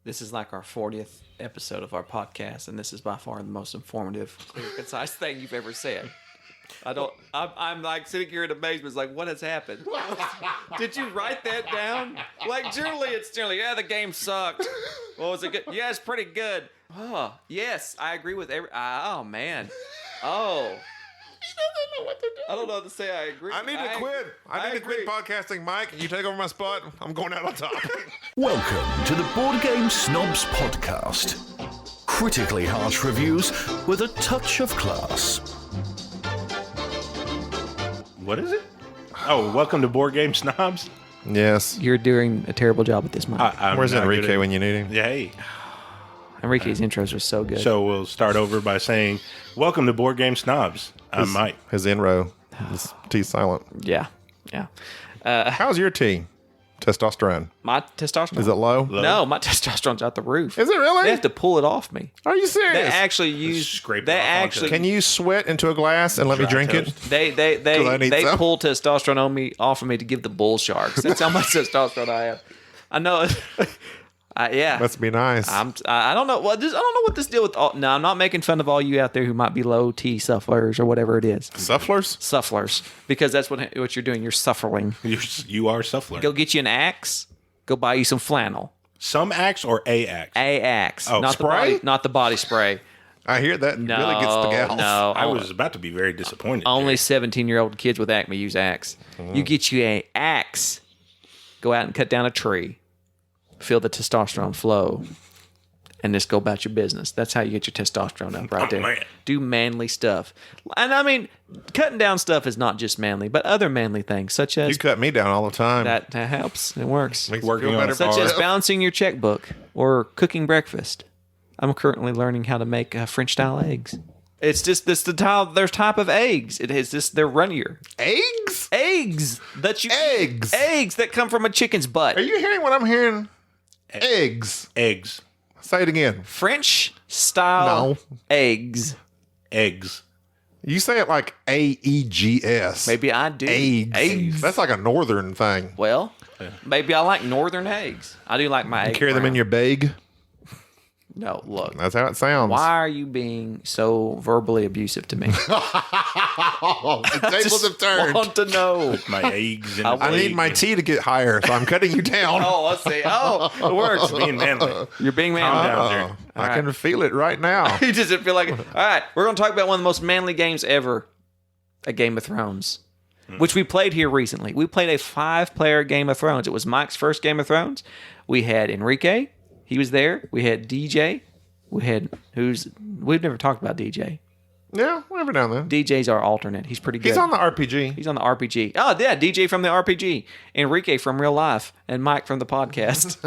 This is like our 40th episode of our podcast, and this is by far the most informative, clear, concise thing you've ever said. I'm like sitting here in amazement. It's like, what has happened? Did you write that down? Like, generally, yeah, the game sucked. Well, was it good? Yeah, it's pretty good. Oh, yes, I agree with oh, man. Oh. He doesn't know what to do. I don't know what to say. I agree. I need to quit. I need to quit podcasting, Mike. You take over my spot. I'm going out on top. Welcome to the Board Game Snobs podcast. Critically harsh reviews with a touch of class. What is it? Oh, welcome to Board Game Snobs. Yes. You're doing a terrible job with this, Mike. Where's Enrique when you need him? Yeah, hey. Enrique's intros are so good. So we'll start over by saying, welcome to Board Game Snobs. I'm Mike. His in-row. His T silent. Yeah. How's your T? Testosterone. My testosterone. Is it low? No, my testosterone's out the roof. Is it really? They have to pull it off me. Are you serious? They actually use. Scrape They it off actually. Can you sweat into a glass and let me Dry drink toast. it? They some. pull testosterone off of me to give the bull sharks. That's how much testosterone I have. I know. Yeah. Must be nice. I don't know. Well, I don't know what this deal with. No, I'm not making fun of all you out there who might be low T sufflers or whatever it is. Sufflers? Sufflers, because that's what you're doing. You're suffering. You are suffering. Go get you an axe. Go buy you some flannel. Some axe or a axe? A axe. Oh, not spray? Not the body spray. I hear that No, really gets the gals. no. I was about to be very disappointed. Only there. 17-year-old kids with acne use axe. You get you a axe. Go out and cut down a tree. Feel the testosterone flow. And just go about your business. That's how you get your testosterone up right there. Man. Do manly stuff. And I mean, cutting down stuff is not just manly, but other manly things, such as You cut me down all the time. that helps. It works. Makes me Working feel on better it. Such for as myself. balancing your checkbook or cooking breakfast. I'm currently learning how to make French style eggs. It's just their type of eggs. It is just they're runnier. Eggs? Eggs that you Eggs? Eggs that come from a chicken's butt. Are you hearing what I'm hearing? Eggs. Eggs. Say it again. French style eggs. Eggs. You say it like A-E-G-S. Maybe I do. Eggs. That's like a northern thing. Well, maybe I like northern eggs. I do like my egg. Carry them in brown. your bag. No, look. That's how it sounds. Why are you being so verbally abusive to me? The tables have turned. Want to know. My eggs. In I the I need egg. my tea to get higher, so I'm cutting you down. Oh, let's see. Oh, it works. Being manly. You're being Calm manly. down there. I can feel it right now. You just feel like it. All right, we're going to talk about one of the most manly games ever, a Game of Thrones, which we played here recently. We played a 5-player Game of Thrones. It was Mike's first Game of Thrones. We had Enrique. He was there. We had DJ. We've never talked about DJ. Yeah, every now and then. DJ's our alternate. He's pretty good. He's on the RPG. He's on the RPG. Oh, yeah, DJ from the RPG. Enrique from real life. And Mike from the podcast.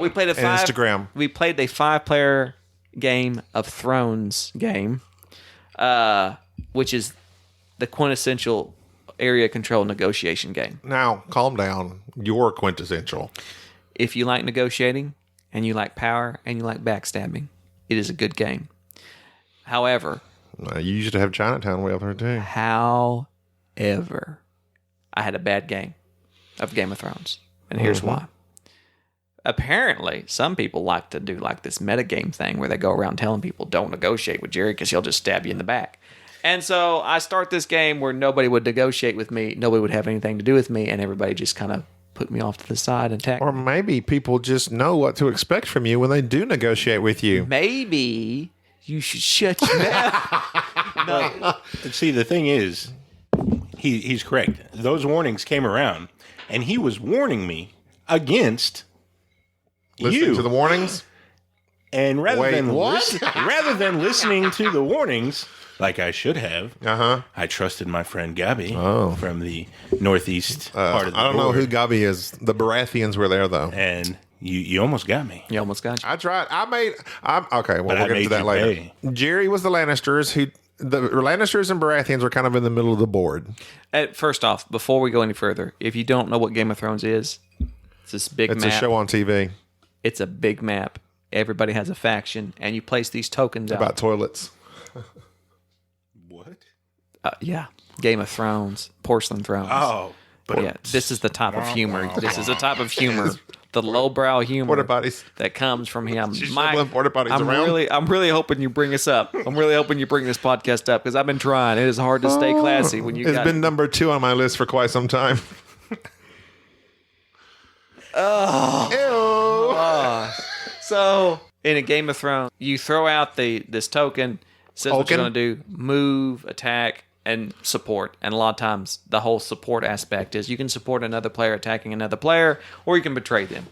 We played Instagram. We played a 5-player Game of Thrones game, which is the quintessential area control negotiation game. Now, calm down. You're quintessential. If you like negotiating, and you like power, and you like backstabbing, it is a good game. However, You used to have Chinatown way up there, too. I had a bad game of Game of Thrones. And here's why. Apparently, some people like to do like this metagame thing where they go around telling people, don't negotiate with Jerry because he'll just stab you in the back. And so I start this game where nobody would negotiate with me, nobody would have anything to do with me, and everybody just kind of put me off to the side and attack. Or maybe people just know what to expect from you when they do negotiate with you. Maybe you should shut your mouth. No. See, the thing is, he's correct. Those warnings came around, and he was warning me against Listening you. to the warnings? And rather Wait, than what? rather than listening to the warnings, like I should have, I trusted my friend Gabby from the northeast part of the I don't know board. who Gabi is. The Baratheons were there, though. And you almost got me. You almost got you. I tried. Okay, well, But I we'll get made into that you later. pay. Jerry was the Lannisters, the Lannisters and Baratheons were kind of in the middle of the board. First off, before we go any further, if you don't know what Game of Thrones is, it's this big It's map. a show on TV It's a big map. Everybody has a faction, and you place these tokens about out. toilets. What? Yeah, Game of Thrones, Porcelain Thrones. Oh, but Yeah, this is the type of humor. This is the type of humor the lowbrow humor Porta potties. that comes from him. She's Mike, shoveling porta potties I'm around. I'm really hoping you bring us up. I'm really hoping you bring this podcast up because I've been trying. It is hard to stay classy when you It's got been number 2 on my list for quite some time. Oh. So in a Game of Thrones, you throw out this token, says what you're Token? going to do, move, attack, and support. And a lot of times the whole support aspect is you can support another player attacking another player, or you can betray them.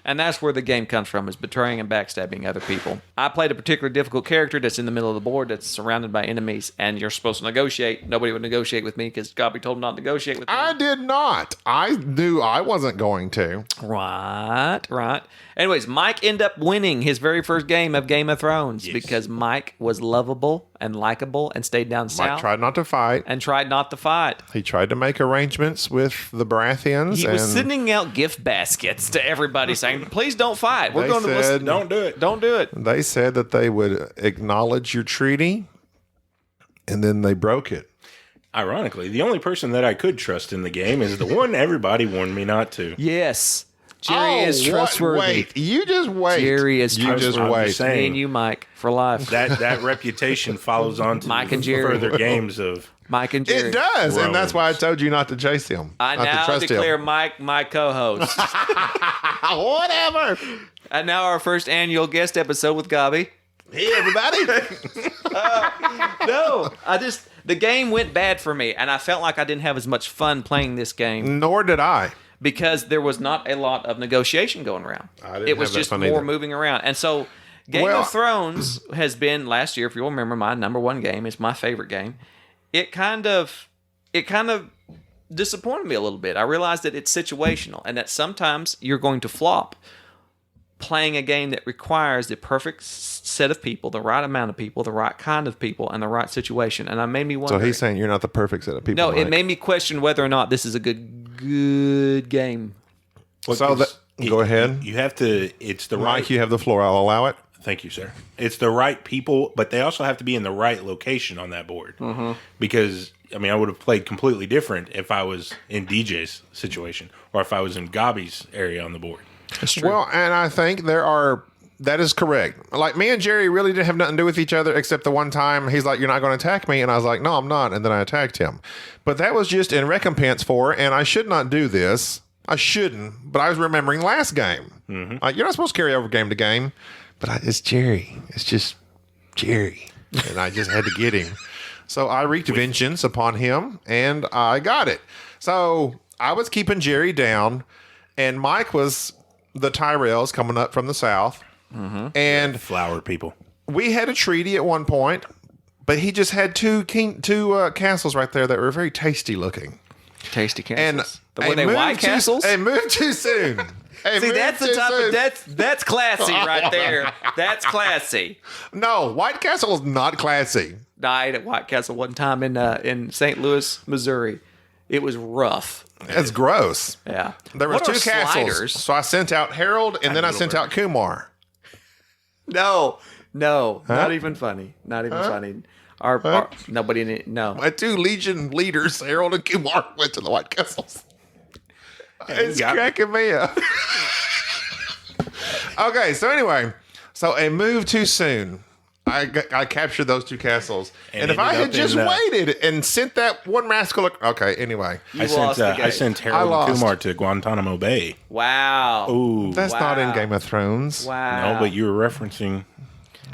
And that's where the game comes from, is betraying and backstabbing other people. I played a particularly difficult character that's in the middle of the board that's surrounded by enemies, and you're supposed to negotiate. Nobody would negotiate with me because Gobby told him not to negotiate with me. I did not. I knew I wasn't going to. Right. Anyways, Mike ended up winning his very first game of Game of Thrones because Mike was lovable and likable and stayed down south. Mike tried not to fight. And tried not to fight. He tried to make arrangements with the Baratheons. He was sending out gift baskets to everybody saying, please don't fight. We're going to listen. Don't do it. Don't do it. They said that they would acknowledge your treaty, and then they broke it. Ironically, the only person that I could trust in the game is the one everybody warned me not to. Yes. Jerry is trustworthy. Wait, you just wait. Jerry is You just trustworthy. wait. just saying. Me and you, Mike, for life. That reputation follows on to Mike and Jerry. further games of. Mike and Jerry. It does, and that's why I Romans. told you not to chase him. I not now to trust declare him. Mike my co-host. Whatever. And now our first annual guest episode with Gobby. Hey, everybody. No, the game went bad for me, and I felt like I didn't have as much fun playing this game Nor did I. because there was not a lot of negotiation going around. I didn't It was have that just fun more either. moving around. And so Game Well- of Thrones has been last year, if you'll remember, my number one game. It's my favorite game. It kind of disappointed me a little bit. I realized that it's situational and that sometimes you're going to flop playing a game that requires the perfect set of people, the right amount of people, the right kind of people, and the right situation. And it made me wonder. So he's saying you're not the perfect set of people. no, it Mike. made me question whether or not this is a good game. So go ahead. You have to. It's the right. Mike, you have the floor. I'll allow it. Thank you, sir. It's the right people, but they also have to be in the right location on that board. Mm-hmm. Because, I mean, I would have played completely different if I was in DJ's situation or if I was in Gobby's area on the board. That's true. Well, and I think that is correct. Like, me and Jerry really didn't have nothing to do with each other except the one time he's like, you're not going to attack me. And I was like, no, I'm not. And then I attacked him. But that was just in recompense for, and I should not do this. I shouldn't, but I was remembering last game. Mm-hmm. Like, you're not supposed to carry over game to game. But it's Jerry. It's just Jerry. And I just had to get him. So I wreaked vengeance upon him, and I got it. So I was keeping Jerry down, and Mike was the Tyrells coming up from the south. Mm-hmm. And Flower people. we had a treaty at one point, but he just had two castles right there that were very tasty looking. Tasty And castles. Were they white castles? They moved too soon. See, that's the type of that's classy right there. That's classy. No, White Castle is not classy. I ate at White Castle one time in St. Louis, Missouri. It was rough. That's gross. Yeah. There was What two are castles. sliders? So I sent out Harold and then I sent out Kumar. No, not even funny. Not even funny. Our nobody in it. No. My two Legion leaders, Harold and Kumar, went to the White Castles. It's cracking me up. Okay, so anyway, I moved too soon. I captured those two castles. And if I had just waited and sent that one rascal... Okay, anyway. You lost the game. I sent Harold and Kumar to Guantanamo Bay. Wow. Ooh. That's not in Game of Thrones. Wow. No, but you were referencing...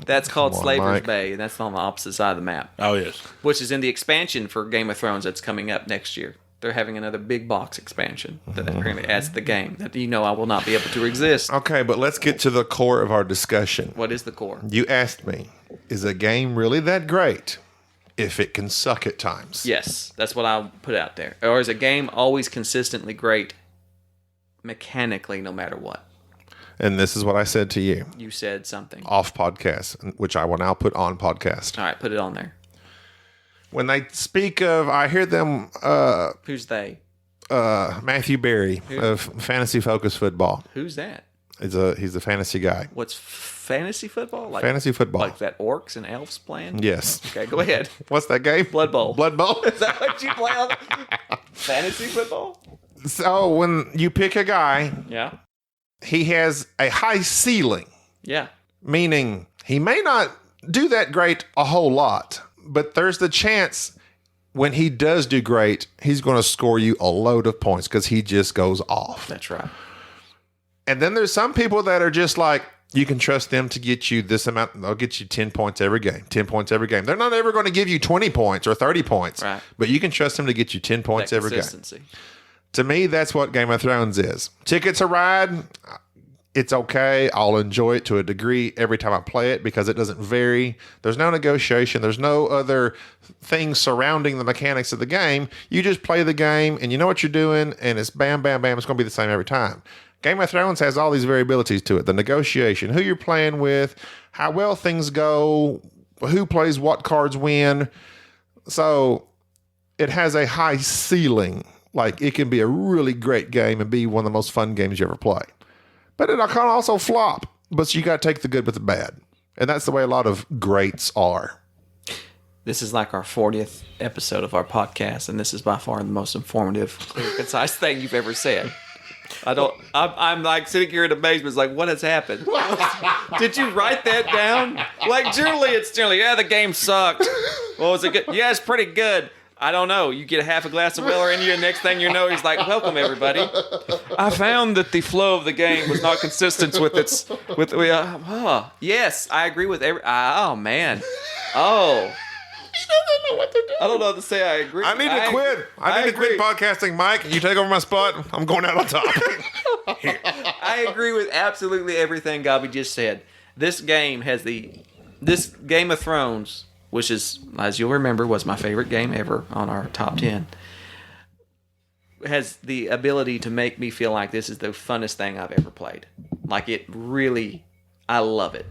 That's called Come on, Slaver's Mike. Bay. That's on the opposite side of the map. Oh, yes. Which is in the expansion for Game of Thrones that's coming up next year. They're having another big box expansion that apparently adds to the game that I will not be able to resist. Okay, but let's get to the core of our discussion. What is the core? You asked me, is a game really that great if it can suck at times? Yes, that's what I'll put out there. Or is a game always consistently great mechanically no matter what? And this is what I said to you You said something. off podcast, which I will now put on podcast. All right, put it on there. When they speak of, I hear them, Who's they? Matthew Berry of Fantasy Focus Football. Who's that? He's a fantasy guy. What's fantasy football? Like Fantasy football. Like that orcs and elves playing? Yes. Okay, go ahead. What's that game? Blood Bowl. Blood Bowl. Is that what you play on? Fantasy football? So when you pick a guy, Yeah. he has a high ceiling, Yeah. meaning he may not do that great a whole lot, but there's the chance when he does do great, he's going to score you a load of points because he just goes off. That's right. And then there's some people that are just like, you can trust them to get you this amount. They'll get you 10 points every game, 10 points every game. They're not ever going to give you 20 points or 30 points, Right. But you can trust them to get you 10 points That every game. consistency. To me, that's what Game of Thrones is. Ticket's a ride. It's okay. I'll enjoy it to a degree every time I play it because it doesn't vary. There's no negotiation. There's no other things surrounding the mechanics of the game. You just play the game and you know what you're doing, and it's bam, bam, bam. It's going to be the same every time. Game of Thrones has all these variabilities to it. The negotiation, who you're playing with, how well things go, who plays what cards win. So it has a high ceiling. Like, it can be a really great game and be one of the most fun games you ever play. But it can also flop. But you got to take the good with the bad. And that's the way a lot of greats are. This is like our 40th episode of our podcast, and this is by far the most informative, clear, concise thing you've ever said. I'm like sitting here in amazement. It's like, what has happened? Did you write that down? Like, it's generally, yeah, the game sucked. Well, was it good? Yeah, it's pretty good. I don't know. You get a half a glass of Weller in you, and next thing you know, he's like, welcome, everybody. I found that the flow of the game was not consistent with its, yes, I agree with oh, man. Oh. He doesn't know what to do. I don't know what to say. I agree. I need to quit. I need to quit podcasting, Mike. You take over my spot. I'm going out on top. I agree with absolutely everything Gobby just said. This game has this Game of Thrones, which is, as you'll remember, was my favorite game ever on our top 10, has the ability to make me feel like this is the funnest thing I've ever played. Like, it really, I love it.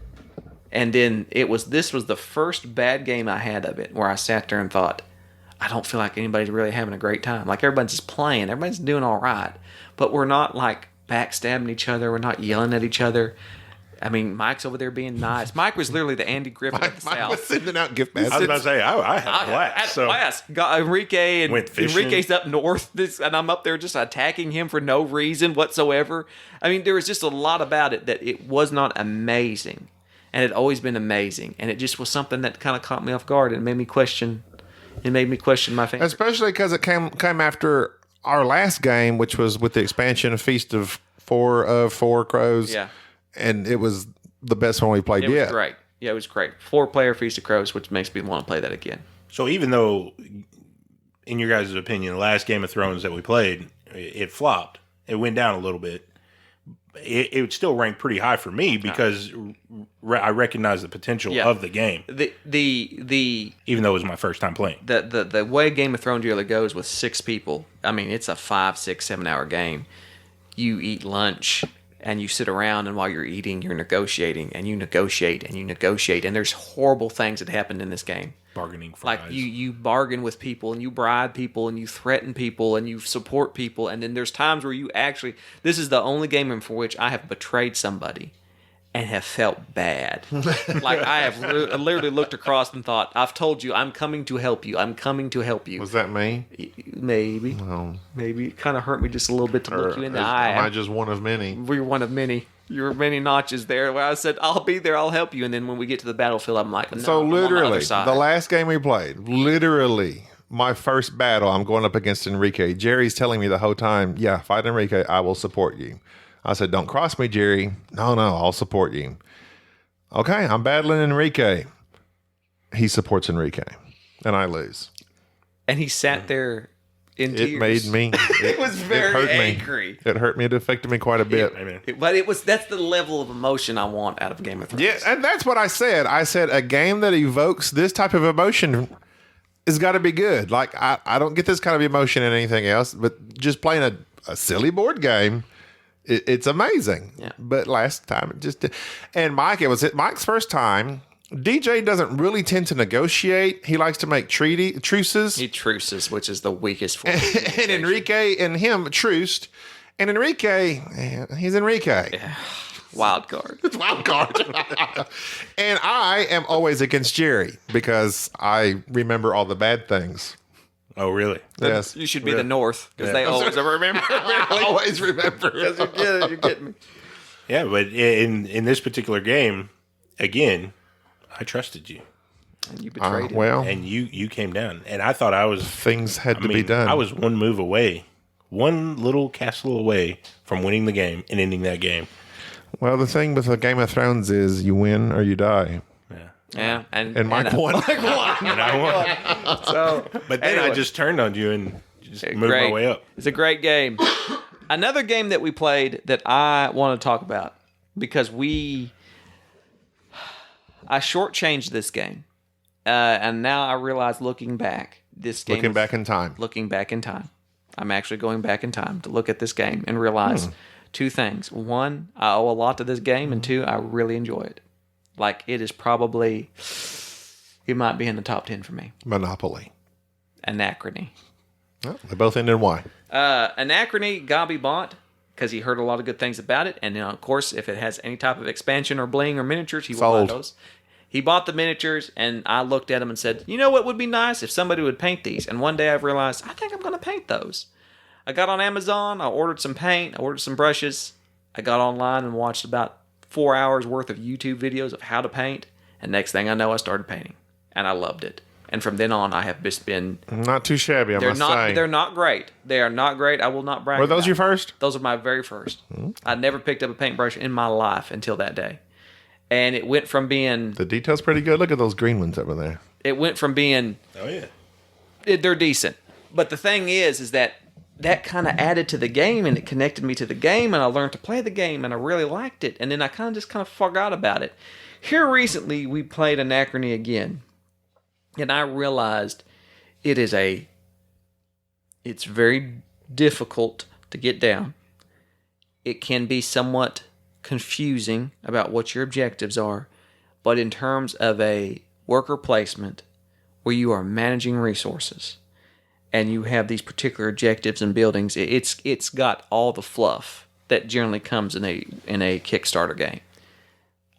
And then this was the first bad game I had of it where I sat there and thought, I don't feel like anybody's really having a great time. Like, everybody's just playing. Everybody's doing all right. But we're not, like, backstabbing each other. We're not yelling at each other. I mean, Mike's over there being nice. Mike was literally the Andy Griffith of the Mike South. was sending out gift baskets. I was about to say, I had a blast. I had a blast. Got Enrique, and Went fishing. Enrique's up north, and I'm up there just attacking him for no reason whatsoever. I mean, there was just a lot about it that it was not amazing. And it had always been amazing, and it just was something that kind of caught me off guard and made me question. It made me question my family, especially because it came after our last game, which was with the expansion of Feast of Four Crows. Yeah, and it was the best one we played yet. It was great. Yeah, it was great. 4-player Feast of Crows, which makes me want to play that again. So even though, in your guys' opinion, the last Game of Thrones that we played, it flopped. It went down a little bit. It would still rank pretty high for me because I recognize the potential of the game. Even though it was my first time playing. The way Game of Thrones really goes with 6 people, I mean, it's a 5, 6, 7 hour game. You eat lunch and you sit around, and while you're eating, you're negotiating, and you negotiate, and you negotiate, and there's horrible things that happen in this game. Bargaining fries. Like, you bargain with people, and you bribe people, and you threaten people, and you support people, and then there's times where you actually, this is the only game for which I have betrayed somebody and have felt bad. Like, I have literally looked across and thought, I've told you, I'm coming to help you. I'm coming to help you. Was that me? Maybe. No. Maybe. It kind of hurt me just a little bit to look you in the eye. Am I just one of many? We're one of many. You're many notches there. Where I said, I'll be there, I'll help you. And then when we get to the battlefield, I'm like, no, so I'm on the literally, other side. the last game we played, literally, my first battle, I'm going up against Enrique. Jerry's telling me the whole time, yeah, fight Enrique, I will support you. I said, don't cross me, Jerry. No, I'll support you. Okay, I'm battling Enrique. He supports Enrique, and I lose. And he sat there in tears. It made me. It was very hurt angry. Me. It hurt me. It affected me quite a bit. That's the level of emotion I want out of Game of Thrones. Yeah, and that's what I said. I said a game that evokes this type of emotion has got to be good. Like, I don't get this kind of emotion in anything else, but just playing a silly board game, it's amazing. Yeah. But last time it just did. And Mike, it was Mike's first time. DJ doesn't really tend to negotiate. He likes to make truces. He truces, which is the weakest form. And Enrique and him truced. And Enrique, he's Enrique. Yeah. Wild card. It's wild card. And I am always against Jerry because I remember all the bad things. Oh, really? Yes. You should be the North because they always remember. I always remember. Because you're getting me. Yeah, but in this particular game, again, I trusted you, And you betrayed him. Well, and you came down, and I thought I was. things had I to be mean, done. I was one move away, one little castle away from winning the game and ending that game. Well, the thing with the Game of Thrones is you win or you die. Yeah, And Mike won. And I won. So, But then I just turned on you and just moved my way up. It's a great game. Another game that we played that I want to talk about because I shortchanged this game, and now I realize looking back, this game. Looking back in time. Looking back in time, I'm actually going back in time to look at this game and realize two things: one, I owe a lot to this game, and two, I really enjoy it. Like it is probably, it might be in the top 10 for me. Monopoly. Anachrony. Well, they both end in Y. Anachrony, Gabi bought because he heard a lot of good things about it. And of course, if it has any type of expansion or bling or miniatures, he will buy those. He bought the miniatures, and I looked at them and said, you know what would be nice if somebody would paint these? And one day I've realized, I think I'm going to paint those. I got on Amazon, I ordered some paint, I ordered some brushes. I got online and watched about 4 hours worth of YouTube videos of how to paint. And next thing I know, I started painting. And I loved it. And from then on, I have just been... Not too shabby, I must say. They're not great. They are not great. I will not brag. Were those about your it. first? Those are my very first. I never picked up a paintbrush in my life until that day. And it went from being... The detail's pretty good. Look at those green ones over there. It went from being... Oh, yeah. They're decent. But the thing is that kind of added to the game, and it connected me to the game, and I learned to play the game, and I really liked it. And then I kind of forgot about it. Here recently, we played Anachrony again. And I realized it's very difficult to get down. It can be somewhat confusing about what your objectives are, but in terms of a worker placement where you are managing resources and you have these particular objectives and buildings, it's got all the fluff that generally comes in a Kickstarter game.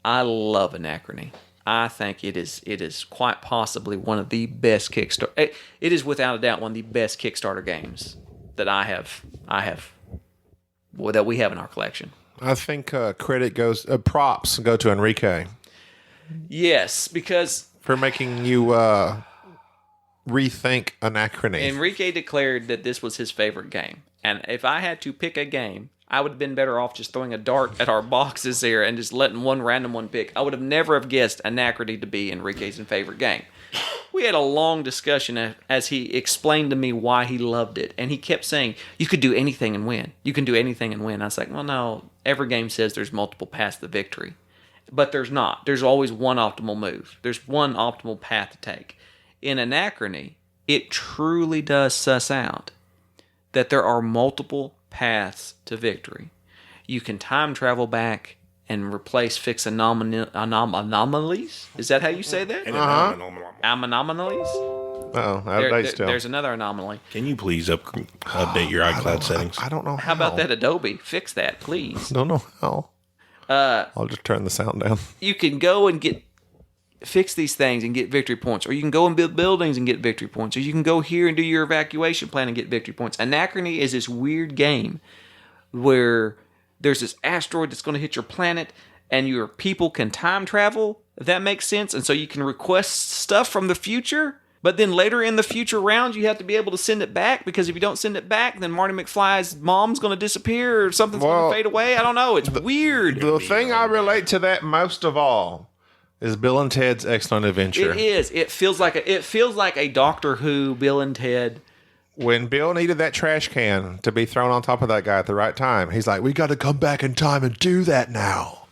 I love Anachrony. I think it is quite possibly one of the best Kickstarter. It is without a doubt one of the best Kickstarter games that that we have in our collection. I think props go to Enrique Yes, because for making you rethink Anachrony. Enrique declared that this was his favorite game, and if I had to pick a game, I would have been better off just throwing a dart at our boxes here and just letting one random one pick. I would have never have guessed Anachrony to be Enrique's favorite game. We had a long discussion as he explained to me why he loved it. And he kept saying, you could do anything and win. You can do anything and win. I was like, well, no, every game says there's multiple paths to victory. But there's not. There's always one optimal move. There's one optimal path to take. In Anachrony, it truly does suss out that there are multiple paths to victory. You can time travel back and fix anomalies. Is that how you say that? Anomalies? Uh-oh, out of date still. There's another anomaly. Can you please update your iCloud settings? I don't know How about that, Adobe? Fix that, please. Don't know how. I'll just turn the sound down. You can go and fix these things and get victory points, or you can go and build buildings and get victory points, or you can go here and do your evacuation plan and get victory points. Anachrony is this weird game where there's this asteroid that's going to hit your planet, and your people can time travel, if that makes sense, and so you can request stuff from the future, but then later in the future rounds, you have to be able to send it back, because if you don't send it back, then Marty McFly's mom's going to disappear, or something's going to fade away. I don't know. It's weird. The thing I relate to that most of all is Bill and Ted's Excellent Adventure. It is. It feels like a Doctor Who Bill and Ted. When Bill needed that trash can to be thrown on top of that guy at the right time, he's like, we got to come back in time and do that now.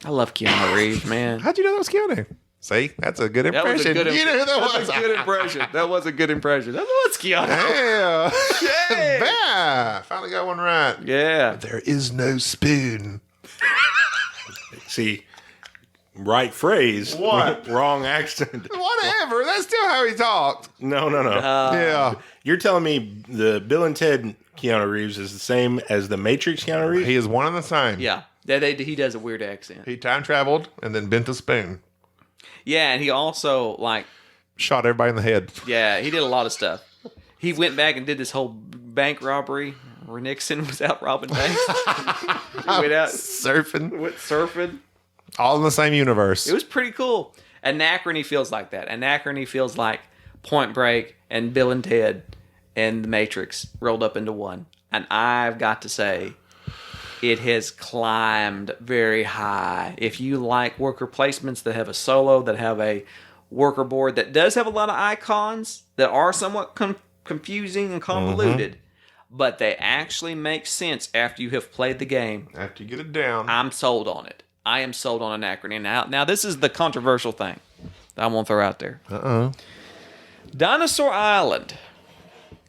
I love Keanu Reeves, man. How'd you know that was Keanu? See, that's a good That was impression. a good You knew who that was. That's a good impression. That was a good impression. That was Keanu. Yeah. Yay. Yeah. Finally got one right. Yeah. There is no spoon. See, right phrase. What? Wrong accent. Whatever. That's still how he talked. No. Yeah. You're telling me the Bill and Ted Keanu Reeves is the same as the Matrix Keanu Reeves? He is one and the same. Yeah. He does a weird accent. He time traveled and then bent a spoon. Yeah, and he also, Shot everybody in the head. he did a lot of stuff. He went back and did this whole bank robbery. where Nixon was out robbing banks. He went out Surfing. went surfing. All in the same universe. It was pretty cool. Anachrony feels like that. Anachrony feels like Point Break and Bill and Ted and The Matrix rolled up into one. And I've got to say, it has climbed very high. If you like worker placements that have a solo, that have a worker board that does have a lot of icons that are somewhat confusing and convoluted, but they actually make sense after you have played the game. After you get it down. I'm sold on it. I am sold on Anachrony. Now this is the controversial thing that I want to throw out there. Dinosaur Island,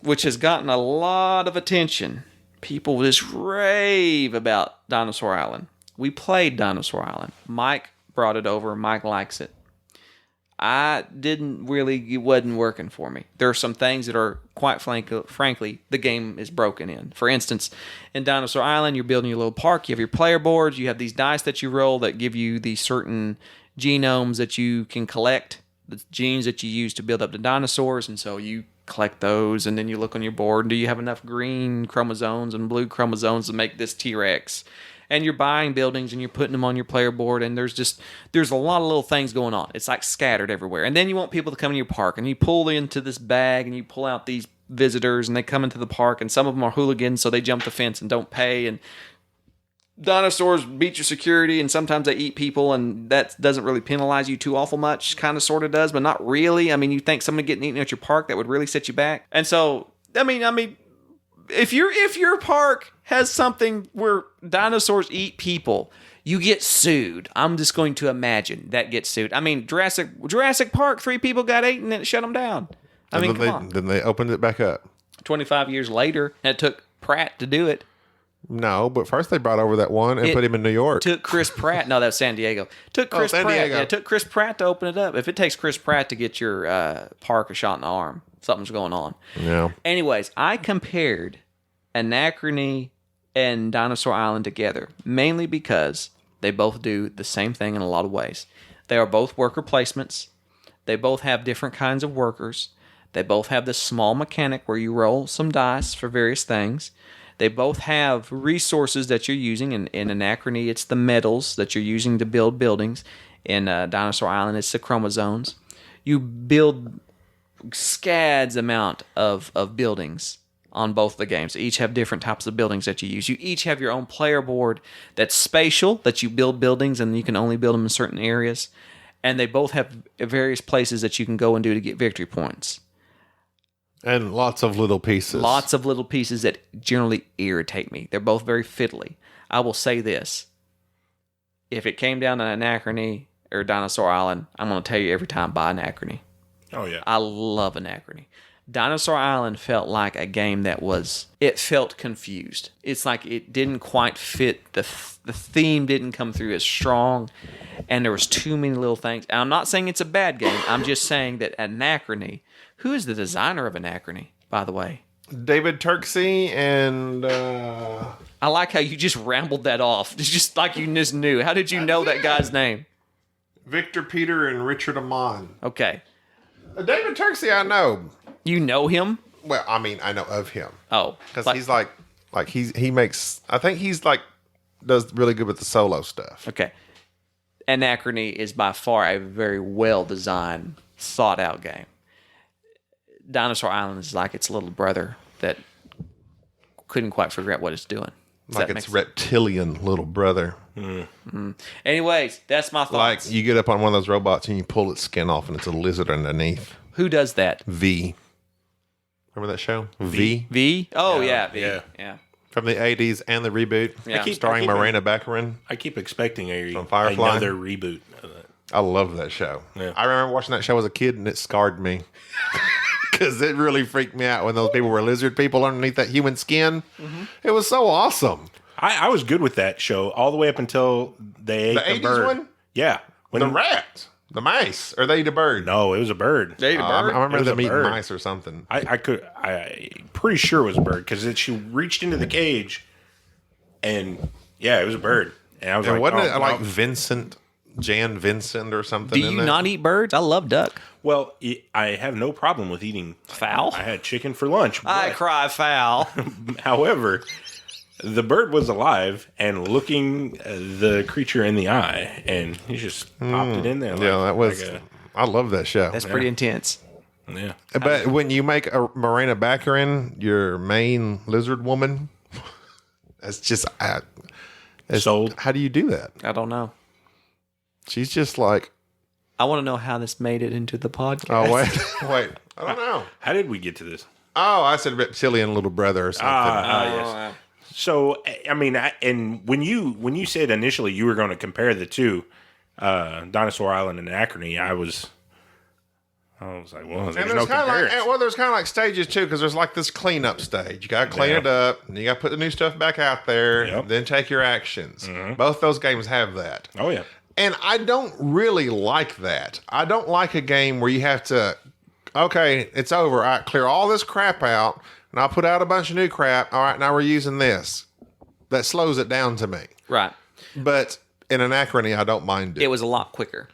which has gotten a lot of attention. People just rave about Dinosaur Island. We played Dinosaur Island. Mike brought it over. Mike likes it. It wasn't working for me. There are some things that are, quite frankly, the game is broken in. For instance, in Dinosaur Island, you're building your little park. You have your player boards. You have these dice that you roll that give you these certain genomes that you can collect, the genes that you use to build up the dinosaurs. And so you collect those, and then you look on your board, and do you have enough green chromosomes and blue chromosomes to make this T-Rex? And you're buying buildings and you're putting them on your player board, and there's a lot of little things going on. It's like scattered everywhere. And then you want people to come in your park, and you pull into this bag and you pull out these visitors, and they come into the park, and some of them are hooligans, so they jump the fence and don't pay, and dinosaurs beat your security, and sometimes they eat people, and that doesn't really penalize you too awful much. Kind of sort of does, but not really. I mean, you think someone getting eaten at your park, that would really set you back. And so, I mean, if your park has something where dinosaurs eat people, you get sued. I'm just going to imagine that gets sued. I mean, Jurassic Park, 3 people got eaten and it shut them down. I mean, come on. Then they opened it back up. 25 years later, and it took Pratt to do it. No, but first they brought over that one and put him in New York. Took Chris Pratt. No, that was San Diego. Took Chris Pratt. Diego. Yeah, took Chris Pratt to open it up. If it takes Chris Pratt to get your park a shot in the arm, something's going on. Yeah. Anyways, I compared Anachrony and Dinosaur Island together, mainly because they both do the same thing in a lot of ways. They are both worker placements. They both have different kinds of workers. They both have this small mechanic where you roll some dice for various things. They both have resources that you're using. In Anachrony, it's the metals that you're using to build buildings. In Dinosaur Island, it's the chromosomes. You build scads amount of buildings on both the games. They each have different types of buildings that you use. You each have your own player board that's spatial, that you build buildings and you can only build them in certain areas. And they both have various places that you can go and do to get victory points. And lots of little pieces. Lots of little pieces that generally irritate me. They're both very fiddly. I will say this. If it came down to Anachrony or Dinosaur Island, I'm going to tell you every time, buy Anachrony. Oh, yeah. I love Anachrony. Dinosaur Island felt like a game it felt confused. It's like it didn't quite fit. The theme didn't come through as strong, and there was too many little things. And I'm not saying it's a bad game. I'm just saying that Anachrony, who is the designer of Anachrony, by the way? David Turksey and... I like how you just rambled that off. It's just like you just knew. How did you know that guy's name? Victor Peter and Richard Amon. Okay. David Turksey, I know. You know him? Well, I mean, I know of him. Oh. Because he's like he makes... I think he's like... does really good with the solo stuff. Okay. Anachrony is by far a very well-designed, thought-out game. Dinosaur Island is like its little brother that couldn't quite figure out what it's doing. Like its reptilian little brother. Anyways, that's my thoughts. Like you get up on one of those robots and you pull its skin off and it's a lizard underneath. Who does that? V. Remember that show? V? V? Oh, yeah. V. Yeah. From the 80s and the reboot. Yeah. Starring Morena Baccarin. I keep expecting On Firefly. another reboot of that. I love that show. Yeah. I remember watching that show as a kid and it scarred me. Because it really freaked me out when those people were lizard people underneath that human skin. Mm-hmm. It was so awesome. I was good with that show all the way up until they ate the 80s bird. one? Yeah. The rat. The mice. Or they ate a bird. No, it was a bird. They ate a bird? I remember It was them a eating bird. mice or something. I'm pretty sure it was a bird because she reached into the cage and yeah, it was a bird. And I was And like, wasn't oh, it like no. Jan Vincent or something? Do in you that? not eat birds? I love duck. Well, I have no problem with eating Fowl? I had chicken for lunch. I but- cry foul. However, the bird was alive and looking the creature in the eye, and he just popped it in there. That was. I love that show. That's pretty intense. Yeah. But when you make a Morena Baccarin your main lizard woman, that's just Sold. How do you do that? I don't know. She's just like, I want to know how this made it into the podcast. oh wait, I don't know. How did we get to this? Oh, I said reptilian little brother or something. Yes. So, I mean, and when you said initially you were going to compare the two, Dinosaur Island and Anachrony, I was like, well, there's no comparison. There's kind of like stages too, because there's like this cleanup stage. You got to clean it up, and you got to put the new stuff back out there, Yep. then take your actions. Both those games have that. Oh, yeah. And I don't really like that. I don't like a game where you have to, okay, it's over. I clear all this crap out, and I'll put out a bunch of new crap. All right, now we're using this. That slows it down to me. Right. But in Anachrony, I don't mind it. It was a lot quicker.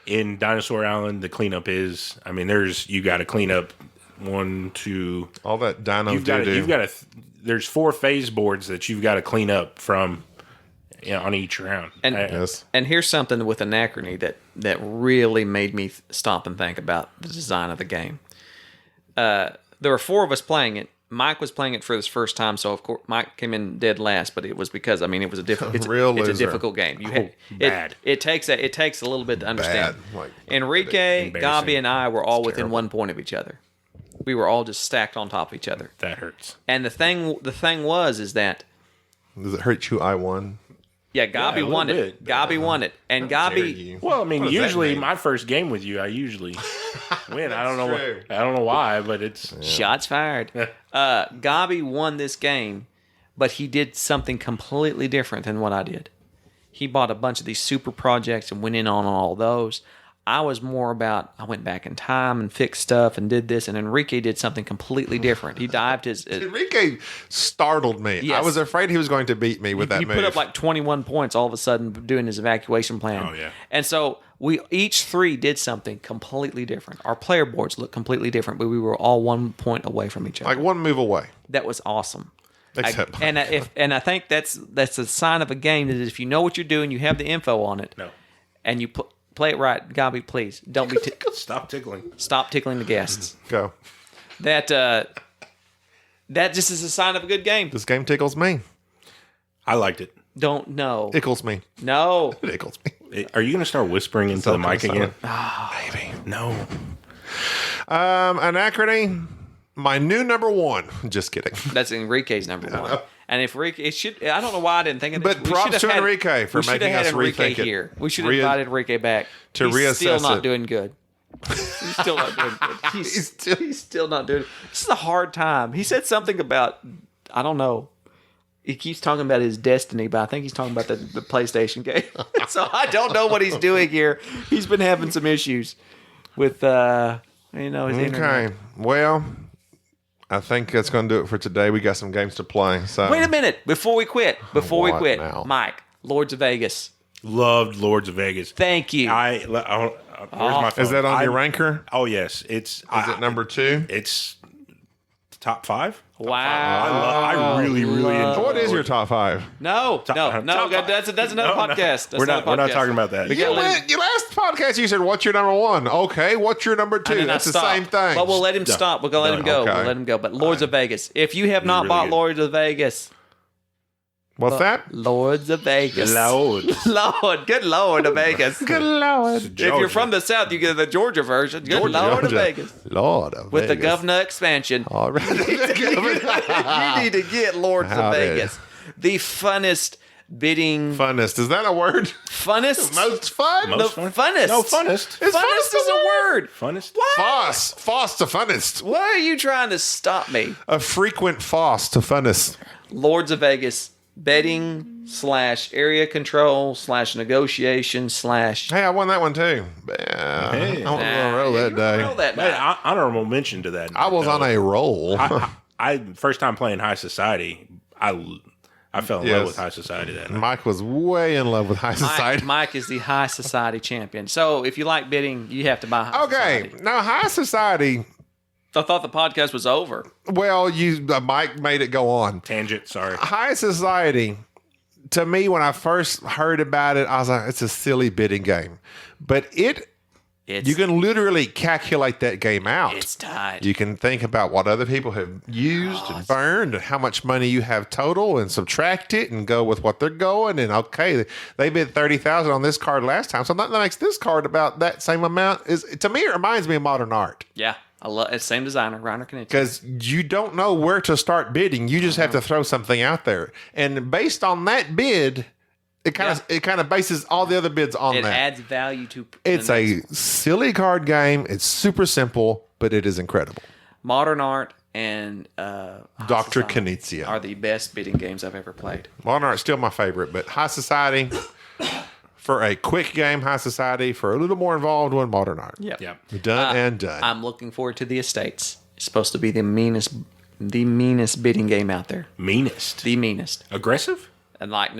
In Dinosaur Island, the cleanup is, I mean, you got to clean up 1, 2. All that dino You've got to, there's 4 phase boards that you've got to clean up from on each round. And Yes. and here's something with Anachrony that really made me stop and think about the design of the game. There were 4 of us playing it. Mike was playing it for his first time, so of course Mike came in dead last. But it was because it was a difficult. It's Real it's a loser. difficult game. Bad. It takes a little bit to understand. Bad. Like, Enrique, embarrassing. Gabi, and I were all within terrible. 1 point of each other. We were all just stacked on top of each other. That hurts. And the thing was that does it hurt you? I won. yeah, Gabi little won it. bit. Gabi won it, and Dare Gabi. you. Well, I mean, What does that usually mean? my first game with you, I usually win. I don't know. true. I don't know why, but it's Shots fired. Gabi won this game, but he did something completely different than what I did. He bought a bunch of these super projects and went in on all those. I was more about, I went back in time and fixed stuff and did this, and Enrique did something completely different. He dived his... Enrique startled me. Yes. I was afraid he was going to beat me with that he move. put up like 21 points all of a sudden doing his evacuation plan. Oh, yeah. And so we each 3 did something completely different. Our player boards looked completely different, but we were all 1 point away from each other. like one move away. That was awesome. Except And I think that's a sign of a game that if you know what you're doing, you have the info on it, no. and you play it right. Gabi, please don't be Stop tickling. stop tickling the guests. go. That just is a sign of a good game. This game tickles me. I liked it. Don't know. Tickles me. No. It tickles me. Are you going to start whispering into the mic okay, again? Maybe. No. Anachrony, my new number 1. Just kidding. That's Enrique's number 1. And if Enrique, it should. I don't know why I didn't think of this. But We props should have to had- Enrique for we should have making had us Enrique rethink it. here. We should have invited Enrique back to He's still reassess not it. doing good. He's still not doing good. He's still not doing. This is a hard time. He said something about, I don't know. He keeps talking about his destiny, but I think he's talking about the PlayStation game. So I don't know what he's doing here. He's been having some issues with his internet. Okay. Well, I think that's going to do it for today. We got some games to play. So Wait a minute before we quit. What now? Mike, Lords of Vegas. Loved Lords of Vegas. Thank you. Where's my phone? Is that on I- your ranker? Oh yes, it's. Is it number 2? It's top 5. Wow. I really enjoy. What is your top 5? No, top that's another No, podcast. That's We're not another podcast. talking about that. We gotta let him- Your last podcast, you said, "What's your number 1?" Okay, what's your number 2? and then I That's the stopped. same thing. But we'll let him stop. We're gonna let him go. Okay. We'll let him go. But Lords of Vegas. If you have not really bought good. Lords of Vegas, What's that? Lords of Vegas. Loud. Lord, good Lord of Vegas. Good Lord. If you're from the South, you get the Georgia version. Good Lord of Georgia. Vegas. Lord of With the Vegas. governor expansion. All right. You need to get Lords of Howdy. Vegas. The funnest bidding. Funnest. Is that a word? Funnest? Most fun? The Most fun? funnest. No, funnest. Is Funnest is a word. Funnest. Foss. Foss to funnest. Why are you trying to stop me? A frequent foss to funnest. Lords of Vegas betting / area control / negotiation / Hey, I won that one too. Yeah, Hey. I was on a roll that day. Roll that Man, night. honorable mention to that. I was on a roll. I first time playing High Society. I I fell in love with High Society that night. Mike was way in love with High Society. Mike is the High Society champion. So if you like bidding, you have to buy High Society. Okay, now High Society. I thought the podcast was over. Well, Mike made it go on. Tangent, sorry. High Society, to me, when I first heard about it, I was like, it's a silly bidding game. But you can literally calculate that game out. It's tied. You can think about what other people have used and burned and how much money you have total and subtract it and go with what they're going. And okay, they bid $30,000 on this card last time. So that makes this card about that same amount. To me, it reminds me of modern art. Yeah. I love it's same designer, Reiner Knizia. Because you don't know where to start bidding. You just have to throw something out there. And based on that bid, it kind of bases all the other bids on that. It adds value to. It's a silly card game. It's super simple, but it is incredible. Modern art and Dr. Knizia are the best bidding games I've ever played. Modern Art's still my favorite, but High Society, for a quick game, High Society, for a little more involved one, Modern Art. Yep. Done and done. I'm looking forward to the Estates. It's supposed to be the meanest bidding game out there. Meanest. The meanest. Aggressive? And like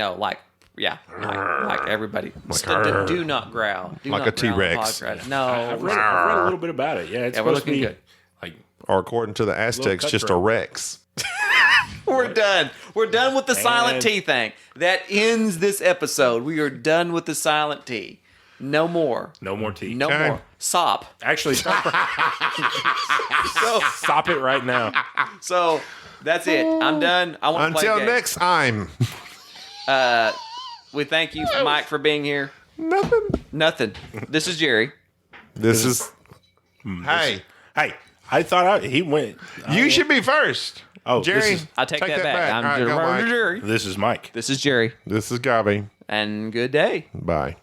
everybody. Do not growl. Do like not a T-Rex. No. I've read a little bit about it. Yeah, it's we're supposed to looking be good. like, or according to the Aztecs, just a Rex. We're done. We're done with the silent T thing. That ends this episode. We are done with the silent T. No more. no more tea. No more. Sop. Actually, stop it right now. So that's it. I'm done. I want to play Until games. next time. We thank you, Mike, for being here. Nothing. This is Jerry. This is. Hey, I thought he went. you should be first. Oh, Jerry, I take that back. I'm All right, go, Mike. Jerry. This is Mike. This is Jerry. This is Gabby. And good day. Bye.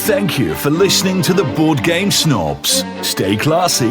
Thank you for listening to the Board Game Snobs. Stay classy.